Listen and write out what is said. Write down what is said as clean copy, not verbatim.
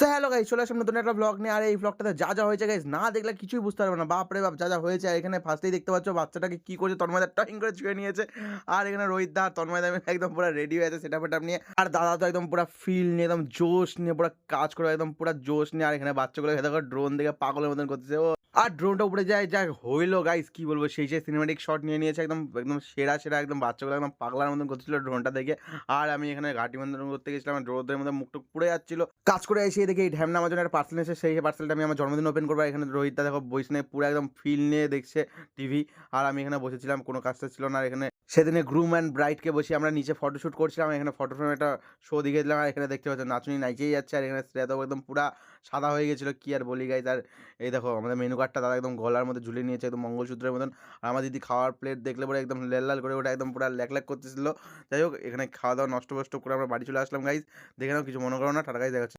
So hello guys, চলে আসলাম নতুন একটা ব্লগ নিয়ে। আর এই ব্লগটাতে যা হয়েছে গাইস না দেখলে কিছুই বুঝতে পারবে না। বাপরে বাপ! যা হয়েছে। আর এখানে ফার্স্টেই দেখতে পাচ্ছ বাচ্চাটাকে কি করছে, তন্ময়দা টইং করে ছুঁয়ে নিয়েছে। আর এখানে রোহিত দা আর তন্ময়দা মিলে একদম পুরা রেডি হয়ে আছে সেটআপ নিয়ে। আর দাদা তো একদম পুরা ফিল নিয়ে একদম জোশ নিয়ে পুরা কাজ করে একদম পুরা জোশ নিয়ে। আর এখানে বাচ্চাগুলো দেখো ড্রোন দেখে পাগলের মতন করতেছে ও। আর ড্রোনটা উপরে যায় যা হইলো গাইস কি বলবো, সেই সিনেমেটিক শট নিয়ে নিয়েছে একদম, একদম সেরা একদম বাচ্চাগুলো একদম পাগলার মতন করতেছিল ড্রোনটা দেখে। আর আমি এখানে ঘাটি বন্ধন করতে গেছিলাম, আর রোদের মধ্যে মুখ-টুক পুড়ে যাচ্ছিল। কাজ করে এসে দেখি এই ঢ্যামনা আমার জন্য একটা পার্সেল এসেছে, সেই পার্সেলটা আমি আমার জন্মদিনে ওপেন করবো। আর এখানে রোহিতদা দেখো বইস নিয়ে পুরো একদম ফিল নিয়ে দেখছে টিভি। আর আমি এখানে বসেছিলাম, কোনো কাজ-টাজ ছিল না। আর এখানে সেদিনে গ্রুম অ্যান্ড ব্রাইডকে বসিয়ে আমরা নিচে ফটোশুট করছিলাম। এখানে ফটো ফ্রেম একটা শো দেখিয়েছিলাম। আর এখানে দেখতে পাচ্ছেন নাচুনি নাইচেই যাচ্ছে। আর এখানে শ্রেয়া তো একদম পুরা সাদা হয়ে গেছিল, কি আর বলি গাইস। আর এই দেখো আমাদের মেনু কার্ডটা দাদা একদম গলার মধ্যে ঝুলিয়ে নিয়েছে একদম মঙ্গলসূত্রের মতন। আর আমার দিদি খাওয়ার প্লেট দেখলে পরে একদম লাল করে ওটা একদম পুরা ল্যাক করতেছিল। যাই হোক, এখানে খাওয়া-দাওয়া নষ্ট-ফষ্ট করে আমরা বাড়ি চলে আসলাম গাইস। দেখে নাও, কিছু মনে করো না। টাটা গাইস, দেখা হচ্ছে।